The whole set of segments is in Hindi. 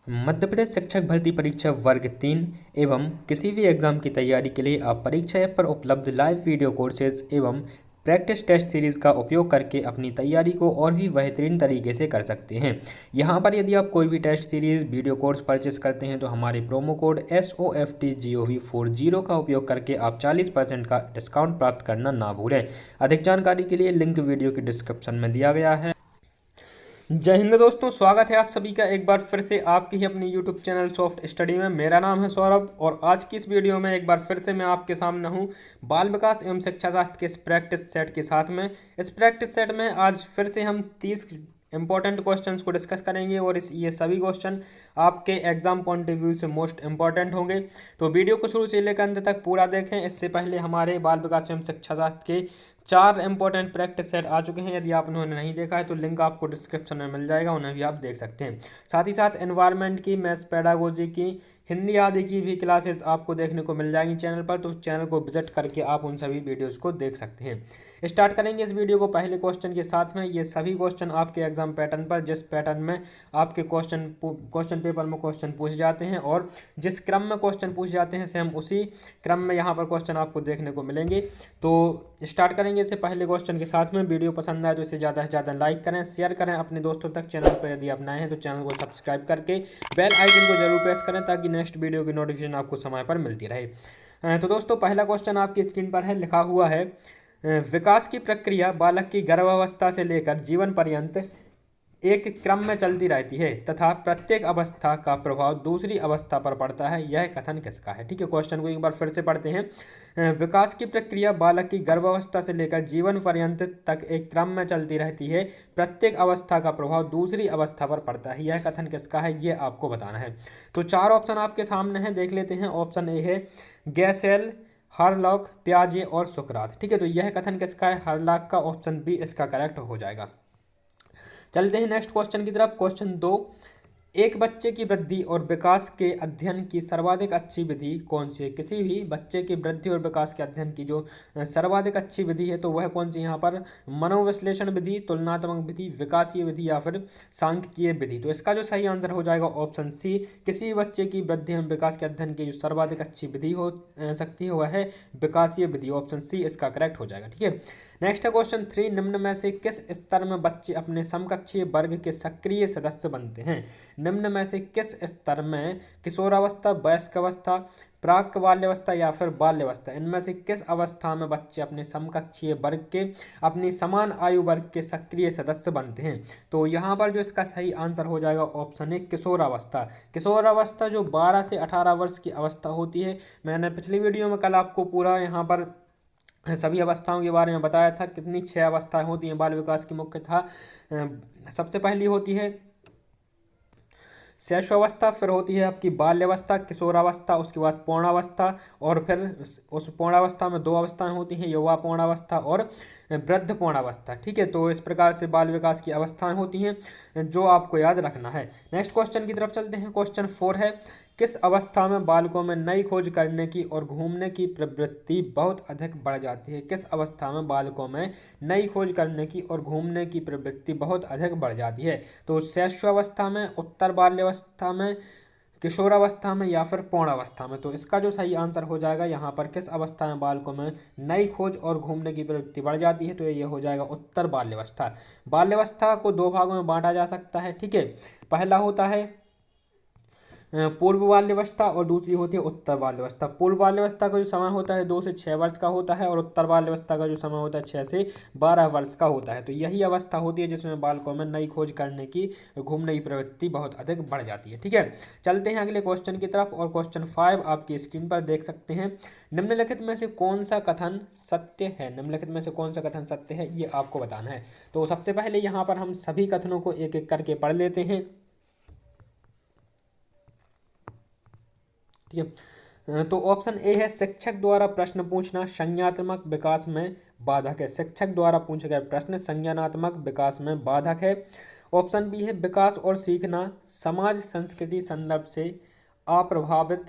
मध्य प्रदेश शिक्षक भर्ती परीक्षा वर्ग 3 एवं किसी भी एग्जाम की तैयारी के लिए आप परीक्षा ऐप पर उपलब्ध लाइव वीडियो कोर्सेज एवं प्रैक्टिस टेस्ट सीरीज़ का उपयोग करके अपनी तैयारी को और भी बेहतरीन तरीके से कर सकते हैं। यहाँ पर यदि आप कोई भी test series video course purchase करते हैं तो हमारे प्रोमो कोड SOFTGOV40 का उपयोग करके आप 40% का डिस्काउंट प्राप्त करना ना भूलें। अधिक जानकारी के लिए लिंक वीडियो की डिस्क्रिप्शन में दिया गया है। जय हिंद दोस्तों, स्वागत है आप सभी का एक बार फिर से आपके ही अपने यूट्यूब चैनल सॉफ्ट स्टडी में। मेरा नाम है सौरभ और आज की इस वीडियो में एक बार फिर से मैं आपके सामने हूं बाल विकास एवं शिक्षा शास्त्र के इस प्रैक्टिस सेट के साथ में। इस प्रैक्टिस सेट में आज फिर से हम 30 इंपॉर्टेंट क्वेश्चंस को डिस्कस करेंगे और ये सभी क्वेश्चन आपके एग्जाम पॉइंट ऑफ व्यू से मोस्ट इंपॉर्टेंट होंगे। तो वीडियो को शुरू से लेकर अंत तक पूरा देखें। इससे पहले हमारे बाल विकास एवं शिक्षा शास्त्र के 4 इंपॉर्टेंट प्रैक्टिस सेट आ चुके हैं। यदि आप उन्होंने नहीं देखा है तो लिंक आपको डिस्क्रिप्शन में मिल जाएगा, उन्हें भी आप देख सकते हैं। साथ ही साथ एनवायरनमेंट की, मैथ्स, पेडागोजी की, हिंदी आदि की भी क्लासेस आपको देखने को मिल जाएंगी चैनल पर, तो चैनल को विजिट करके आप उन सभी वीडियोस को देख सकते हैं। स्टार्ट करेंगे इस वीडियो को पहले क्वेश्चन के साथ में। ये सभी क्वेश्चन आपके एग्जाम पैटर्न पर, जिस पैटर्न में आपके क्वेश्चन पेपर में क्वेश्चन पूछे जाते हैं और जिस क्रम में क्वेश्चन पूछे जाते हैं सेम उसी क्रम में यहाँ पर क्वेश्चन आपको देखने को मिलेंगे। तो स्टार्ट करेंगे इससे पहले क्वेश्चन के साथ में। वीडियो पसंद आए तो इसे ज़्यादा से ज़्यादा लाइक करें, शेयर करें अपने दोस्तों तक। चैनल पर यदि आप नए हैं तो चैनल को सब्सक्राइब करके बेल आइकन को जरूर प्रेस करें ताकि नेक्स्ट वीडियो की नोटिफिकेशन आपको समय पर मिलती रहे। तो दोस्तों पहला क्वेश्चन आपकी स्क्रीन पर है, लिखा हुआ है विकास की प्रक्रिया बालक की गर्भावस्था से लेकर जीवन पर्यंत एक क्रम में चलती रहती है तथा प्रत्येक अवस्था का प्रभाव दूसरी अवस्था पर पड़ता है, यह कथन किसका है। ठीक है, क्वेश्चन को एक बार फिर से पढ़ते हैं। विकास की प्रक्रिया बालक की गर्भावस्था से लेकर जीवन पर्यंत तक एक क्रम में चलती रहती है, प्रत्येक अवस्था का प्रभाव दूसरी अवस्था पर पड़ता है, यह कथन किसका है, यह आपको बताना है। तो 4 ऑप्शन आपके सामने हैं, देख लेते हैं। ऑप्शन ए है गैसेल, हरलॉक, पियाजे और सुकरात। ठीक है, तो यह कथन किसका है, हरलॉक का। ऑप्शन बी इसका करेक्ट हो जाएगा। चलते हैं नेक्स्ट क्वेश्चन की तरफ। क्वेश्चन 2, एक बच्चे की वृद्धि और विकास के अध्ययन की सर्वाधिक अच्छी विधि कौन सी है। किसी भी बच्चे की वृद्धि और विकास के अध्ययन की जो सर्वाधिक अच्छी विधि है तो वह कौन सी, यहाँ पर मनोविश्लेषण विधि, तुलनात्मक विधि, विकासीय विधि या फिर सांख्यिकीय विधि। तो इसका जो सही आंसर हो जाएगा ऑप्शन सी, किसी भी बच्चे की वृद्धि एवं विकास के अध्ययन की जो सर्वाधिक अच्छी विधि हो सकती है वह है विकासीय विधि। ऑप्शन सी इसका करेक्ट हो जाएगा। ठीक है, नेक्स्ट है क्वेश्चन 3, निम्न में से किस स्तर में बच्चे अपने समकक्षीय वर्ग के सक्रिय सदस्य बनते हैं। निम्न में से किस स्तर में, किशोरावस्था, वयस्क अवस्था, प्राक बाल्यावस्था या फिर बाल्यावस्था, इनमें से किस अवस्था में बच्चे अपने समकक्षीय वर्ग के, अपनी समान आयु वर्ग के सक्रिय सदस्य बनते हैं। तो यहाँ पर जो इसका सही आंसर हो जाएगा ऑप्शन है किशोरावस्था। किशोरावस्था जो 12 से 18 वर्ष की अवस्था होती है। मैंने पिछली वीडियो में कल आपको पूरा यहाँ पर सभी अवस्थाओं के बारे में बताया था, कितनी 6 अवस्थाएं होती हैं बाल विकास की मुख्यतः। सबसे पहली होती है शैशवावस्था, फिर होती है आपकी बाल्यावस्था, किशोरावस्था, उसके बाद पौणावस्था और फिर उस पौणावस्था में 2 अवस्थाएं होती हैं, युवा पौणावस्था और वृद्ध पौणावस्था। ठीक है, तो इस प्रकार से बाल विकास की अवस्थाएं होती हैं जो आपको याद रखना है। नेक्स्ट क्वेश्चन की तरफ चलते हैं। क्वेश्चन 4 है, किस अवस्था में बालकों में नई खोज करने की और घूमने की प्रवृत्ति बहुत अधिक बढ़ जाती है। किस अवस्था में बालकों में नई खोज करने की और घूमने की प्रवृत्ति बहुत अधिक बढ़ जाती है। तो शैशवावस्था में, उत्तर बाल्यावस्था में, किशोरावस्था में या फिर पौणावस्था में। तो इसका जो सही आंसर हो जाएगा यहाँ पर किस अवस्था में बालकों में नई खोज और घूमने की प्रवृत्ति बढ़ जाती है, तो ये हो जाएगा उत्तर बाल्यावस्था। बाल्यावस्था को 2 भागों में बांटा जा सकता है। ठीक है, पहला होता है पूर्व बाल्यावस्था और दूसरी होती है उत्तर बाल्यावस्था। पूर्व बाल्यावस्था का जो समय होता है 2 से 6 वर्ष का होता है और उत्तर बाल्यावस्था का जो समय होता है 6 से 12 वर्ष का होता है। तो यही अवस्था होती है जिसमें बालकों में नई खोज करने की, घूमने की प्रवृत्ति बहुत अधिक बढ़ जाती है। ठीक है, चलते हैं अगले क्वेश्चन की तरफ और क्वेश्चन 5 आपकी स्क्रीन पर देख सकते हैं। निम्नलिखित में से कौन सा कथन सत्य है। निम्नलिखित में से कौन सा कथन सत्य है ये आपको बताना है। तो सबसे पहले यहाँ पर हम सभी कथनों को एक एक करके पढ़ लेते हैं। ठीक है, तो ऑप्शन ए है शिक्षक द्वारा प्रश्न पूछना संज्ञानात्मक विकास में बाधक है। शिक्षक द्वारा पूछे गए प्रश्न संज्ञानात्मक विकास में बाधक है। ऑप्शन बी है विकास और सीखना समाज संस्कृति संदर्भ से अप्रभावित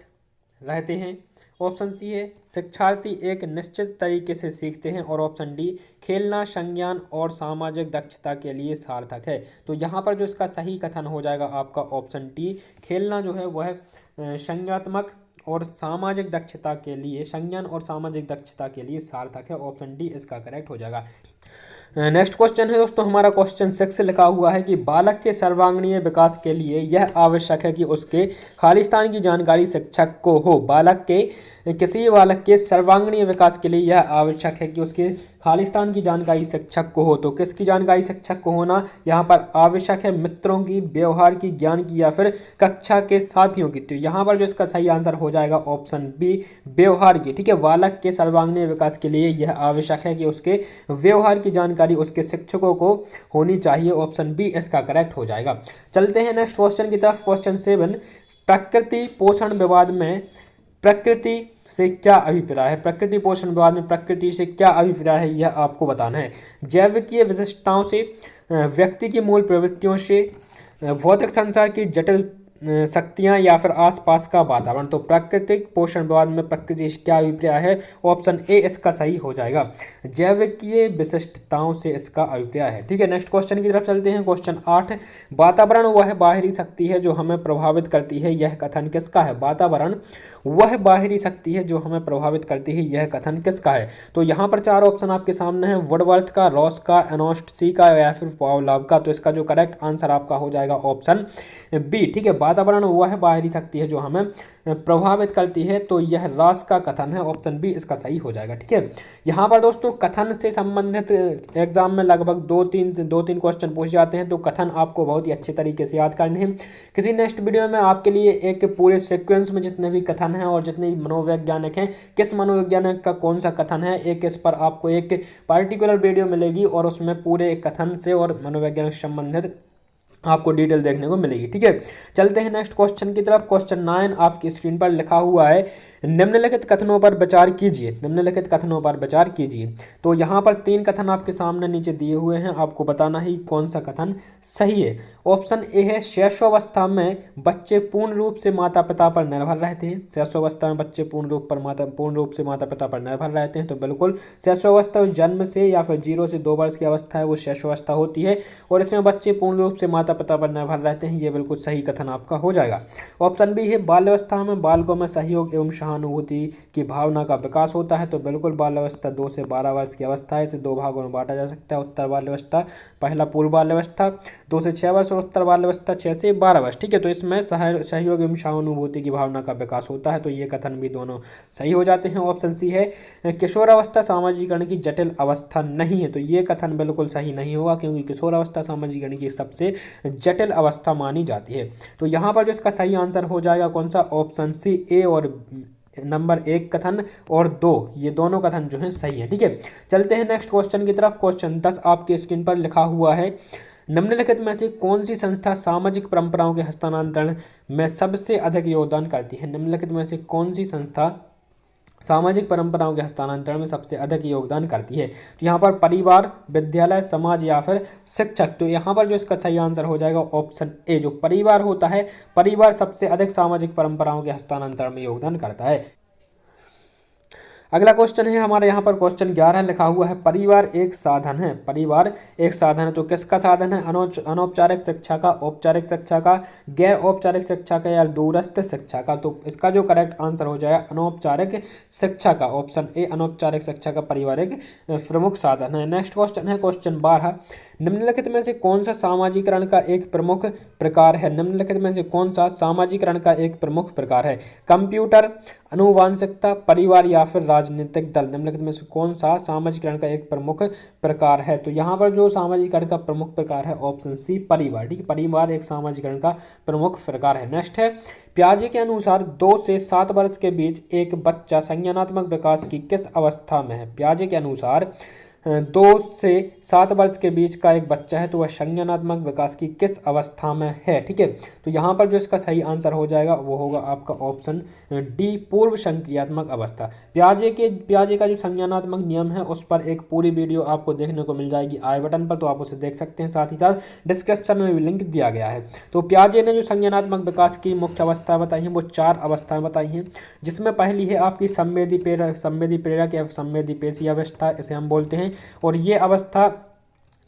रहते हैं। ऑप्शन सी है शिक्षार्थी एक निश्चित तरीके से सीखते हैं। और ऑप्शन डी खेलना संज्ञान और सामाजिक दक्षता के लिए सार्थक है। तो यहाँ पर जो इसका सही कथन हो जाएगा आपका ऑप्शन डी, खेलना जो है वह संज्ञात्मक और सामाजिक दक्षता के लिए, संज्ञान और सामाजिक दक्षता के लिए सार्थक है। ऑप्शन डी इसका करेक्ट हो जाएगा। नेक्स्ट क्वेश्चन है दोस्तों हमारा क्वेश्चन 6 लिखा हुआ है कि बालक के सर्वांगीण विकास के लिए यह आवश्यक है कि उसके खालिस्तान की जानकारी शिक्षक को हो। किसी बालक के सर्वांगीण विकास के लिए यह आवश्यक है कि उसके खालिस्तान की जानकारी शिक्षक को हो। तो किसकी जानकारी शिक्षक को होना यहाँ पर आवश्यक है? मित्रों की, व्यवहार की, ज्ञान की या फिर कक्षा के साथियों की। तो यहाँ पर जो इसका सही आंसर हो जाएगा ऑप्शन बी, व्यवहार की। ठीक है, बालक के सर्वांगीण विकास के लिए यह आवश्यक है कि उसके व्यवहार की जानकारी उसके शिक्षकों को होनी चाहिए। ऑप्शन बी इसका करेक्ट हो जाएगा। चलते हैं नेक्स्ट क्वेश्चन की तरफ। क्वेश्चन 7, प्रकृति पोषण विवाद में प्रकृति से क्या अभिप्राय है? प्रकृति पोषण विवाद में प्रकृति से क्या अभिप्राय है यह आपको बताना है। जैविकीय विशिष्टताओं से, व्यक्ति की मूल प्रवृत्तियों से, भौतिक संसार की जटिल शक्तियाँ या फिर आसपास का वातावरण। तो प्राकृतिक पोषण विवाद में प्रकृति से क्या अभिप्राय है? ऑप्शन ए इसका सही हो जाएगा। जैविकीय विशिष्टताओं से इसका अभिप्राय है। ठीक है, नेक्स्ट क्वेश्चन की तरफ चलते हैं। क्वेश्चन 8, वातावरण वह बाहरी शक्ति है जो हमें प्रभावित करती है, यह कथन किसका है? वातावरण वह बाहरी शक्ति है जो हमें प्रभावित करती है, यह कथन किसका है? तो यहाँ पर 4 ऑप्शन आपके सामने है, वुडवर्थ का, रॉस का, एनोस्टसी का या फिर पावलोव का। तो इसका जो करेक्ट आंसर आपका हो जाएगा ऑप्शन बी। ठीक है, वातावरण वह बाहरी शक्ति है जो हमें प्रभावित करती है, तो यह रॉस का कथन है। ऑप्शन बी इसका सही हो जाएगा। ठीक है, यहाँ पर दोस्तों कथन से संबंधित एग्जाम में लगभग दो तीन क्वेश्चन पूछ जाते हैं, तो कथन आपको बहुत ही अच्छे तरीके से याद करने हैं। किसी नेक्स्ट वीडियो में आपके लिए एक पूरे सीक्वेंस में जितने भी कथन हैं और जितने भी मनोवैज्ञानिक हैं, किस मनोवैज्ञानिक का कौन सा कथन है, एक इस पर आपको एक पार्टिकुलर वीडियो मिलेगी और उसमें पूरे कथन से और मनोवैज्ञानिक से संबंधित आपको डिटेल देखने को मिलेगी। ठीक है, चलते हैं नेक्स्ट क्वेश्चन की तरफ। क्वेश्चन 9 आपकी स्क्रीन पर लिखा हुआ है, निम्नलिखित कथनों पर विचार कीजिए। निम्नलिखित कथनों पर विचार कीजिए। तो यहाँ पर 3 कथन आपके सामने नीचे दिए हुए हैं, आपको बताना ही कौन सा कथन सही है। ऑप्शन ए है, शैशवावस्था में बच्चे पूर्ण रूप से माता पिता पर निर्भर रहते हैं। शैशवावस्था में बच्चे पूर्ण रूप से माता पिता पर निर्भर रहते हैं। तो बिल्कुल शैशवावस्था जन्म से या फिर 0 से 2 वर्ष की अवस्था है वो शैशवावस्था होती है और इसमें बच्चे पूर्ण रूप से माता पिता पर निर्भर रहते हैं। ये बिल्कुल सही कथन आपका हो जाएगा। ऑप्शन बी है, बाल्यावस्था में बालकों में सहयोग एवं सहानुभूति की भावना का विकास होता है। तो बिल्कुल बाल्यावस्था 2 से 12 वर्ष की अवस्था है, इसे 2 भागों में बांटा जा सकता है। उत्तर बाल्यावस्था, पहला पूर्व बाल्यावस्था 2 से 6 वर्ष और उत्तर बाल्यावस्था 6 से 12 वर्ष। ठीक है, तो इसमें सहयोग एवं सहानुभूति की भावना का विकास होता है। तो ये कथन भी दोनों सही हो जाते हैं। ऑप्शन सी है, किशोरावस्था सामाजिकरण की जटिल अवस्था नहीं है। तो ये कथन बिल्कुल सही नहीं होगा क्योंकि किशोरावस्था सामाजिकरण की सबसे जटिल अवस्था मानी जाती है। तो यहाँ पर जो इसका सही आंसर हो जाएगा कौन सा? ऑप्शन सी, ए और नंबर 1 कथन और 2, ये दोनों कथन जो हैं सही है। ठीक है, चलते हैं नेक्स्ट क्वेश्चन की तरफ। क्वेश्चन 10 आपके स्क्रीन पर लिखा हुआ है, निम्नलिखित में से कौन सी संस्था सामाजिक परंपराओं के हस्तांतरण में सबसे अधिक योगदान करती है? निम्नलिखित में से कौन सी संस्था सामाजिक परंपराओं के हस्तांतरण में सबसे अधिक योगदान करती है? तो यहाँ पर परिवार, विद्यालय, समाज या फिर शिक्षक। तो यहाँ पर जो इसका सही आंसर हो जाएगा ऑप्शन ए, जो परिवार होता है, परिवार सबसे अधिक सामाजिक परंपराओं के हस्तांतरण में योगदान करता है। अगला क्वेश्चन है हमारे यहाँ पर क्वेश्चन 11 लिखा हुआ है, परिवार एक साधन है। परिवार एक साधन है, तो किसका साधन है? अनौपचारिक शिक्षा का, औपचारिक शिक्षा का, गैर औपचारिक शिक्षा का या दूरस्थ शिक्षा का? तो इसका जो करेक्ट आंसर हो जाएगा अनौपचारिक शिक्षा का। ऑप्शन ए, अनौपचारिक शिक्षा का परिवार एक प्रमुख साधन है। नेक्स्ट क्वेश्चन है क्वेश्चन 12, निम्नलिखित में से कौन सा सामाजिकरण का एक प्रमुख प्रकार है? निम्नलिखित में से कौन सा सामाजिकरण का एक प्रमुख प्रकार है? कंप्यूटर, आनुवांशिकता, परिवार या फिर राजनीतिक दल? निम्नलिखित में से कौन सा सामाजिकरण का एक प्रमुख प्रकार है? तो यहाँ पर जो सामाजिकरण का प्रमुख प्रकार है ऑप्शन सी, परिवार। ठीक है, परिवार एक सामाजिकरण का प्रमुख प्रकार है। नेक्स्ट है, पियाजे के अनुसार 2 से 7 वर्ष के बीच एक बच्चा संज्ञानात्मक विकास की किस अवस्था में है? पियाजे के अनुसार 2 से 7 वर्ष के बीच का एक बच्चा है तो वह संज्ञानात्मक विकास की किस अवस्था में है। ठीक है, तो यहाँ पर जो इसका सही आंसर हो जाएगा वो होगा आपका ऑप्शन डी, पूर्व संक्रियात्मक अवस्था। प्याजे का जो संज्ञानात्मक नियम है उस पर एक पूरी वीडियो आपको देखने को मिल जाएगी आई बटन पर, तो आप उसे देख सकते हैं। साथ ही साथ डिस्क्रिप्शन में भी लिंक दिया गया है। तो प्याजे ने जो संज्ञानात्मक विकास की मुख्य अवस्था बताई हैं वो 4 अवस्थाएं बताई हैं, जिसमें पहली है आपकी संवेदी प्रेरक या संवेदी पेशी अवस्था, इसे हम बोलते हैं। और ये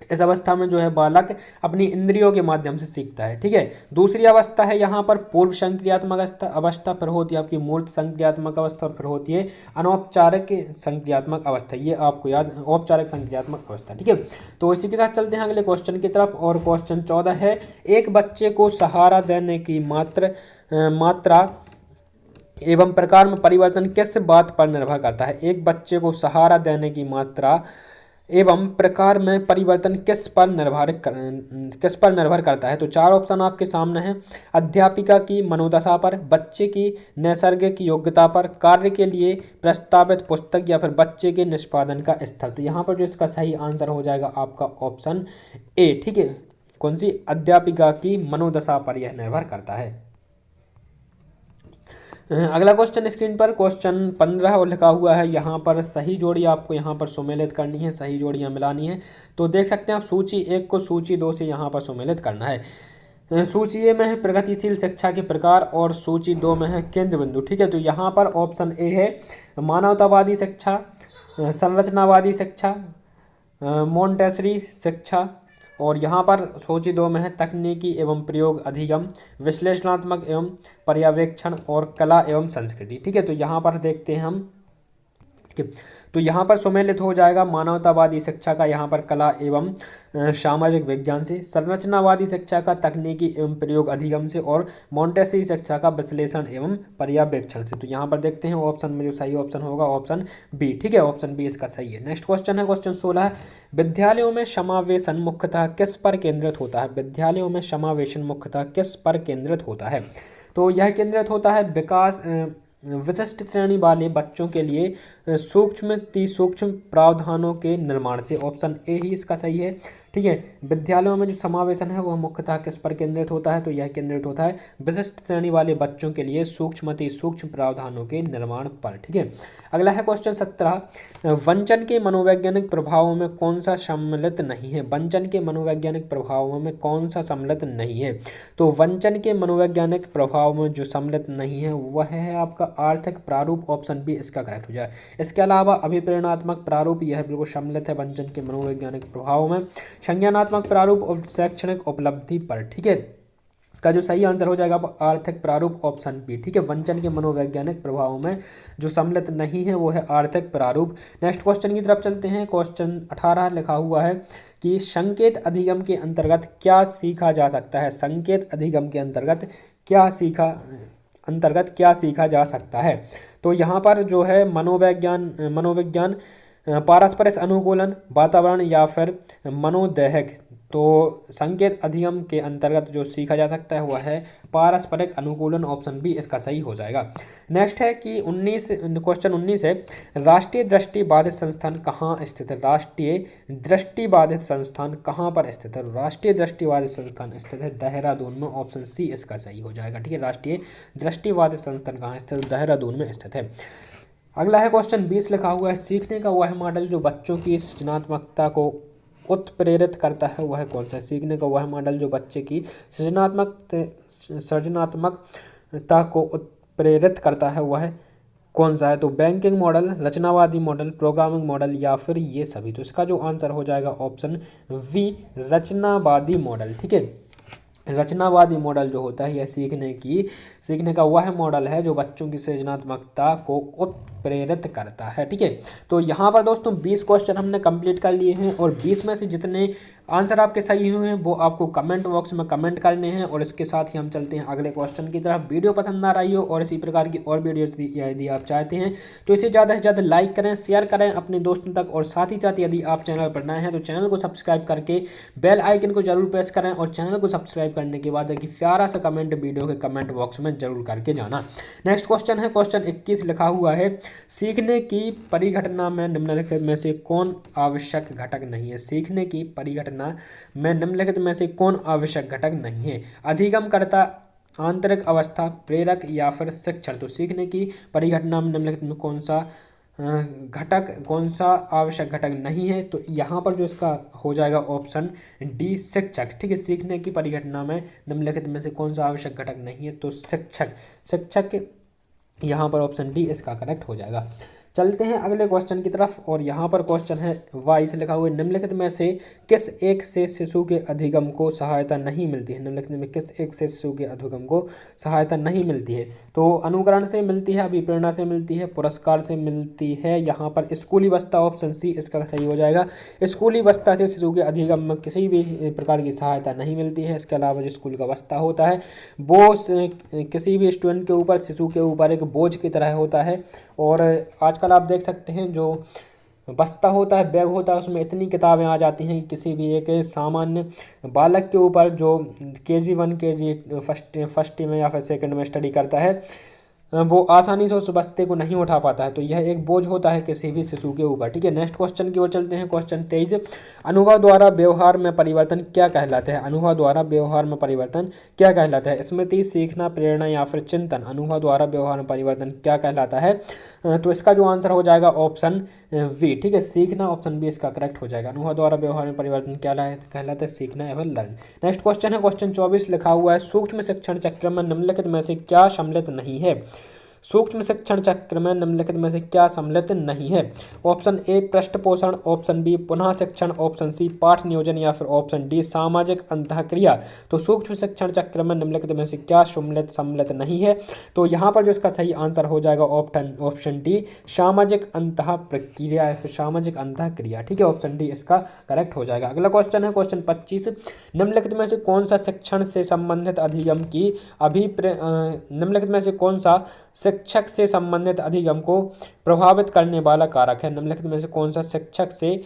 इस अवस्था में जो है बालक अपनी इंद्रियों के माध्यम से सीखता है। ठीक है, दूसरी अवस्था है यहाँ पर पूर्व संक्रियात्मक अवस्था, फिर होती है आपकी मूर्त संक्रियात्मक अवस्था, और फिर होती है अनौपचारिक संक्रियात्मक अवस्था। ये आपको याद, औपचारिक संक्रियात्मक अवस्था। ठीक है, तो इसी के साथ चलते हैं अगले क्वेश्चन की तरफ। और क्वेश्चन 14 है, एक बच्चे को सहारा देने की मात्रा एवं प्रकार में परिवर्तन किस बात पर निर्भर करता है। एक बच्चे को सहारा देने की मात्रा एवं प्रकार में परिवर्तन किस पर निर्भर करता है। तो 4 ऑप्शन आपके सामने हैं। अध्यापिका की मनोदशा पर, बच्चे की नैसर्गिक योग्यता पर, कार्य के लिए प्रस्तावित पुस्तक, या फिर बच्चे के निष्पादन का स्थल। तो यहाँ पर जो इसका सही आंसर हो जाएगा आपका ऑप्शन ए। ठीक है, कौन सी, अध्यापिका की मनोदशा पर यह निर्भर करता है। अगला क्वेश्चन स्क्रीन पर क्वेश्चन 15 और लिखा हुआ है, यहाँ पर सही जोड़ी आपको यहाँ पर सुमेलित करनी है, सही जोड़ियाँ मिलानी है। तो देख सकते हैं आप सूची 1 को सूची 2 से यहाँ पर सुमेलित करना है। सूची ए में है प्रगतिशील शिक्षा के प्रकार और सूची 2 में है केंद्र बिंदु। ठीक है, तो यहाँ पर ऑप्शन ए है मानवतावादी शिक्षा, संरचनावादी शिक्षा, मोंटेसरी शिक्षा, और यहाँ पर सूची 2 में है तकनीकी एवं प्रयोग अधिगम, विश्लेषणात्मक एवं पर्यवेक्षण, और कला एवं संस्कृति। ठीक है, तो यहाँ पर देखते हैं हम। ठीक है, तो यहाँ पर सुमेलित हो जाएगा मानवतावादी शिक्षा का यहाँ पर कला एवं सामाजिक विज्ञान से, संरचनावादी शिक्षा का तकनीकी एवं प्रयोग अधिगम से, और मोंटेसरी शिक्षा का विश्लेषण एवं पर्यवेक्षण से। तो यहाँ पर देखते हैं ऑप्शन में जो सही ऑप्शन होगा ऑप्शन बी। ठीक है, ऑप्शन बी इसका सही है। नेक्स्ट क्वेश्चन है क्वेश्चन 16, विद्यालयों में समावेशन मुख्यतः किस पर केंद्रित होता है। विद्यालयों में समावेशन मुख्यतः किस पर केंद्रित होता है। तो यह केंद्रित होता है विशिष्ट श्रेणी वाले बच्चों के लिए सूक्ष्म प्रावधानों के निर्माण से। ऑप्शन ए ही इसका सही है। ठीक है, विद्यालयों में जो समावेशन है वह मुख्यतः किस पर केंद्रित होता है। तो यह केंद्रित होता है विशिष्ट श्रेणी वाले बच्चों के लिए सूक्ष्म प्रावधानों के निर्माण पर। ठीक है, अगला है क्वेश्चन 17, वंचन के मनोवैज्ञानिक प्रभावों में कौन सा सम्मिलित नहीं है। वंचन के मनोवैज्ञानिक प्रभावों में कौन सा सम्मिलित नहीं है। तो वंचन के मनोवैज्ञानिक प्रभाव में जो सम्मिलित नहीं है वह है आपका आर्थिक प्रारूप। ऑप्शन बी इसका करेक्ट हो जाए। इसके अलावा अभिप्रेरणात्मक प्रारूप यह बिल्कुल सम्मिलित है वंचन के मनोवैज्ञानिक प्रभाव में, संज्ञानात्मक प्रारूप और शैक्षणिक उपलब्धि पर। ठीक है, इसका जो सही आंसर हो जाएगा आर्थिक प्रारूप, ऑप्शन बी। ठीक है, वंचन के मनोवैज्ञानिक प्रभावों में जो सम्मिलित नहीं है वो है आर्थिक प्रारूप। नेक्स्ट क्वेश्चन की तरफ चलते हैं। क्वेश्चन 18 लिखा हुआ है कि संकेत अधिगम के अंतर्गत क्या सीखा जा सकता है। संकेत अधिगम के अंतर्गत क्या सीखा जा सकता है। तो यहाँ पर जो है मनोविज्ञान, पारस्परिक अनुकूलन, वातावरण, या फिर मनोदैहिक। तो संकेत अधिगम के अंतर्गत जो सीखा जा सकता है वह है पारस्परिक अनुकूलन। ऑप्शन बी इसका सही हो जाएगा। नेक्स्ट है कि क्वेश्चन 19 है, राष्ट्रीय दृष्टिबाधित संस्थान कहाँ स्थित है। राष्ट्रीय दृष्टिबाधित संस्थान कहाँ पर स्थित है। राष्ट्रीय दृष्टिबाधित संस्थान स्थित है देहरादून में। ऑप्शन सी इसका सही हो जाएगा। ठीक है, राष्ट्रीय दृष्टिबाधित संस्थान कहाँ स्थित है, देहरादून में स्थित है। अगला है क्वेश्चन 20 लिखा हुआ है, सीखने का वह मॉडल जो बच्चों की सृजनात्मकता को उत्प्रेरित करता है वह कौन सा। सीखने का वह मॉडल जो बच्चे की सृजनात्मकता को उत्प्रेरित करता है वह कौन सा है। तो बैंकिंग मॉडल, रचनावादी मॉडल, प्रोग्रामिंग मॉडल, या फिर ये सभी। तो इसका जो आंसर हो जाएगा ऑप्शन वी, रचनावादी मॉडल। ठीक है, रचनावादी मॉडल जो होता है यह सीखने का वह मॉडल है जो बच्चों की सृजनात्मकता को उत्प्रेरित करता है। ठीक है, तो यहाँ पर दोस्तों 20 क्वेश्चन हमने कंप्लीट कर लिए हैं, और 20 में से जितने आंसर आपके सही हुए हैं वो आपको कमेंट बॉक्स में कमेंट करने हैं। और इसके साथ ही हम चलते हैं अगले क्वेश्चन की तरफ। वीडियो पसंद आ रही हो और इसी प्रकार की और वीडियो यदि आप चाहते हैं तो इसे ज़्यादा से ज़्यादा लाइक करें, शेयर करें अपने दोस्तों तक, और साथ ही साथ यदि आप चैनल पर नए हैं तो चैनल को सब्सक्राइब करके बेल आइकन को जरूर प्रेस करें, और चैनल को सब्सक्राइब करने के बाद एक प्यारा सा कमेंट वीडियो के कमेंट बॉक्स में जरूर करके जाना। नेक्स्ट क्वेश्चन है क्वेश्चन 21 लिखा हुआ है, सीखने की परिघटना में निम्नलिखित में से कौन आवश्यक घटक नहीं है। सीखने की परिघटना में निम्नलिखित में से कौन आवश्यक घटक नहीं है। अधिगमकर्ता, आंतरिक अवस्था, प्रेरक या फिर शिक्षण। तो सीखने की परिघटना में निम्नलिखित में कौन सा कौन सा आवश्यक घटक नहीं है। तो यहाँ पर जो इसका हो जाएगा ऑप्शन डी शिक्षक। ठीक है, सीखने की परिघटना में निम्नलिखित में से कौन सा आवश्यक घटक नहीं है, तो शिक्षक यहाँ पर ऑप्शन डी इसका करेक्ट हो जाएगा। चलते हैं अगले क्वेश्चन की तरफ और यहाँ पर क्वेश्चन है वाई से लिखा हुआ है, निम्नलिखित में से किस एक से शिशु के अधिगम को सहायता नहीं मिलती है। निम्नलिखित में किस एक से शिशु के अधिगम को सहायता नहीं मिलती है। तो अनुकरण से मिलती है, अभिप्रेरणा से मिलती है, पुरस्कार से मिलती है, यहाँ पर स्कूली अवस्था ऑप्शन सी इसका सही हो जाएगा। स्कूली अवस्था से शिशु के अधिगम में किसी भी प्रकार की सहायता नहीं मिलती है। इसके अलावा जो स्कूल का अवस्था होता है वो किसी भी स्टूडेंट के ऊपर, शिशु के ऊपर एक बोझ की तरह होता है। और आजकल आप देख सकते हैं जो बस्ता होता है, बैग होता है, उसमें इतनी किताबें आ जाती हैं कि किसी भी एक सामान्य बालक के ऊपर जो KG 1 KG फर्स्ट में या फिर सेकंड में स्टडी करता है वो आसानी से उस बस्ते को नहीं उठा पाता है। तो यह एक बोझ होता है किसी भी शिशु के ऊपर। ठीक है, नेक्स्ट क्वेश्चन की ओर चलते हैं। क्वेश्चन 23, अनुभव द्वारा व्यवहार में परिवर्तन क्या कहलाता है। अनुभव द्वारा व्यवहार में परिवर्तन क्या कहलाता है। स्मृति, सीखना, प्रेरणा या फिर चिंतन। अनुभव द्वारा व्यवहार में परिवर्तन क्या कहलाता है। तो इसका जो आंसर हो जाएगा ऑप्शन बी। ठीक है, सीखना, ऑप्शन बी इसका करेक्ट हो जाएगा। अनुभव द्वारा व्यवहार में परिवर्तन क्या कहलाता है, सीखना या फिर लर्न। नेक्स्ट क्वेश्चन है क्वेश्चन 24 लिखा हुआ है, सूक्ष्म शिक्षण चक्र में निम्नलिखित में से क्या सम्मिलित नहीं है। सूक्ष्म शिक्षण चक्र में निम्नलिखित में से क्या सम्मिलित नहीं है। ऑप्शन ए पृष्ठ पोषण, ऑप्शन बी पुनः शिक्षण, ऑप्शन सी पाठ नियोजन या फिर ऑप्शन डी सामाजिक अंतःक्रिया। तो सूक्ष्म शिक्षण चक्र में निम्नलिखित में से क्या सम्मिलित नहीं है। तो यहाँ पर जो इसका सही आंसर हो जाएगा ऑप्शन डी सामाजिक अंतः प्रक्रिया या फिर सामाजिक अंतःक्रिया। ठीक है, ऑप्शन डी इसका करेक्ट हो जाएगा। अगला क्वेश्चन है क्वेश्चन 25, निम्नलिखित में से कौन सा शिक्षण से संबंधित अधिगम की निम्नलिखित में से कौन सा शिक्षक से संबंधित अधिगम को प्रभावित करने वाला कारक है। निम्नलिखित में से कौन सा शिक्षक से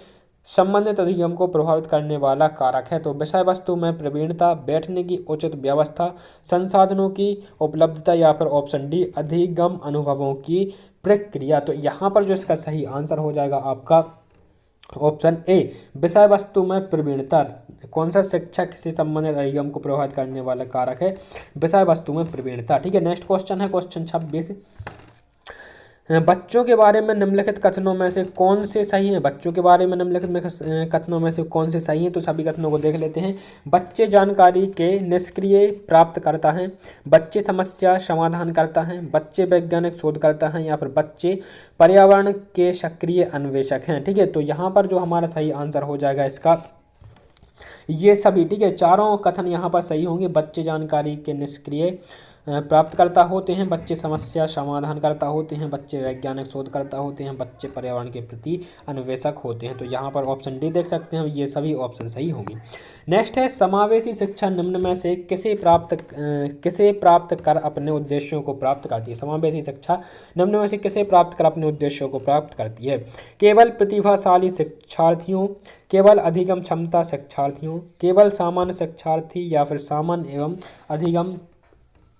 संबंधित अधिगम को प्रभावित करने वाला कारक है। तो विषय वस्तु में प्रवीणता, बैठने की उचित व्यवस्था, संसाधनों की उपलब्धता या फिर ऑप्शन डी अधिगम अनुभवों की प्रक्रिया। तो यहाँ पर जो इसका सही आंसर हो जाएगा आपका ऑप्शन ए विषय वस्तु में प्रवीणता। कौन सा शिक्षक से संबंधित अधिगम को प्रभावित करने वाला कारक है, विषय वस्तु में प्रवीणता। ठीक है, नेक्स्ट क्वेश्चन है क्वेश्चन 26, बच्चों के बारे में निम्नलिखित कथनों में से कौन से सही हैं। बच्चों के बारे में निम्नलिखित कथनों में से कौन से सही हैं। तो सभी कथनों को देख लेते हैं। बच्चे जानकारी के निष्क्रिय प्राप्त करता है, बच्चे समस्या समाधान करता है, बच्चे वैज्ञानिक शोध करता है या फिर बच्चे पर्यावरण के सक्रिय अन्वेषक हैं। ठीक है, तो यहाँ पर जो हमारा सही आंसर हो जाएगा इसका ये सभी। ठीक है, चारों कथन यहाँ पर सही होंगे। बच्चे जानकारी के निष्क्रिय प्राप्तकर्ता होते हैं, बच्चे समस्या समाधान करता होते हैं, बच्चे वैज्ञानिक शोधकर्ता होते हैं, बच्चे पर्यावरण के प्रति अन्वेषक होते हैं। तो यहाँ पर ऑप्शन डी देख सकते हैं, ये सभी ऑप्शन सही होंगे। नेक्स्ट है समावेशी शिक्षा निम्न में से किसे प्राप्त कर अपने उद्देश्यों को प्राप्त करती है। समावेशी शिक्षा निम्न में से किसे प्राप्त कर अपने उद्देश्यों को प्राप्त करती है। केवल प्रतिभाशाली शिक्षार्थियों, केवल अधिगम क्षमता शिक्षार्थियों, केवल सामान्य शिक्षार्थी या फिर सामान्य एवं अधिगम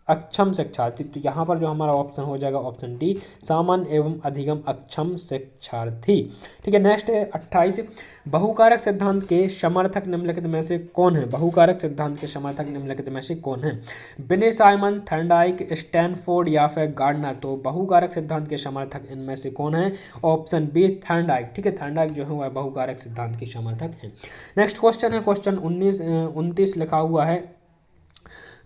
अक्षम शिक्षार्थी। तो यहाँ पर जो हमारा ऑप्शन हो जाएगा ऑप्शन डी सामान्य एवं अधिगम अक्षम शिक्षार्थी। ठीक है, नेक्स्ट है 28, बहुकारक सिद्धांत के समर्थक निम्नलिखित में से कौन है। बहुकारक सिद्धांत के समर्थक निम्नलिखित में से कौन है। बिने साइमन, थर्नडाइक, स्टैनफोर्ड या फिर गार्डनर। तो बहुकारक सिद्धांत के समर्थक इनमें से कौन है, ऑप्शन बी थर्नडाइक। ठीक है, थर्नडाइक जो है वह बहुकारक सिद्धांत के समर्थक है। नेक्स्ट क्वेश्चन है क्वेश्चन 29 लिखा हुआ है,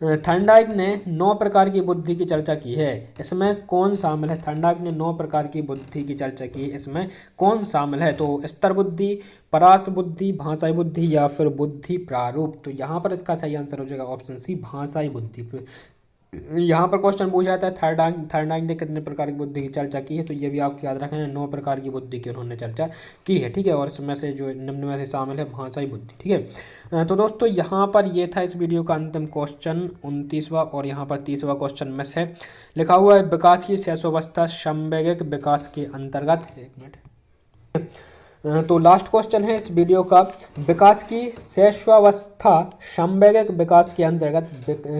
थर्नडाइक ने 9 प्रकार की बुद्धि की चर्चा की है, इसमें कौन शामिल है। थर्नडाइक ने 9 प्रकार की बुद्धि की चर्चा की है, इसमें कौन शामिल है। तो स्तर बुद्धि, परास बुद्धि, भाषाई बुद्धि या फिर बुद्धि प्रारूप। तो यहाँ पर इसका सही आंसर हो जाएगा ऑप्शन सी भाषाई बुद्धि। यहाँ पर क्वेश्चन पूछा जाता है थर्नडाइक ने कितने प्रकार की बुद्धि की चर्चा की है। तो ये भी आपको याद रखना है, 9 प्रकार की बुद्धि की उन्होंने चर्चा की है। ठीक है, और इसमें से जो निम्न में से शामिल है भाषाई बुद्धि। ठीक है, तो दोस्तों यहाँ पर ये था इस वीडियो का अंतिम क्वेश्चन 29वां और यहाँ पर 30वां क्वेश्चन में से लिखा हुआ है विकास की शैशवावस्था संवैगिक विकास के अंतर्गत। एक मिनट, तो लास्ट क्वेश्चन है इस वीडियो का, विकास की शैशवावस्था समवैगिक विकास के अंतर्गत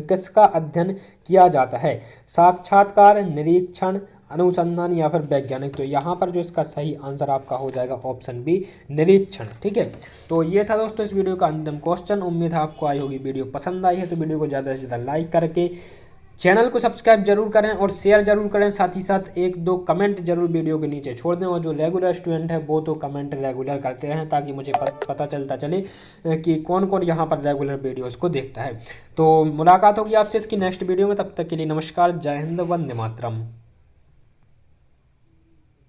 किसका अध्ययन किया जाता है? साक्षात्कार, निरीक्षण, अनुसंधान या फिर वैज्ञानिक। तो यहाँ पर जो इसका सही आंसर आपका हो जाएगा ऑप्शन बी, निरीक्षण। ठीक है, तो ये था दोस्तों इस वीडियो का अंतिम क्वेश्चन। उम्मीद है आपको आई होगी। वीडियो पसंद आई है तो वीडियो को ज़्यादा से ज़्यादा लाइक करके चैनल को सब्सक्राइब जरूर करें और शेयर जरूर करें। साथ ही साथ एक दो कमेंट जरूर वीडियो के नीचे छोड़ दें, और जो रेगुलर स्टूडेंट है वो तो कमेंट रेगुलर करते रहें, ताकि मुझे पता चलता चले कि कौन कौन यहाँ पर रेगुलर वीडियोस को देखता है। तो मुलाकात होगी आपसे इसकी नेक्स्ट वीडियो में, तब तक के लिए नमस्कार, जय हिंद, वंदे मातरम।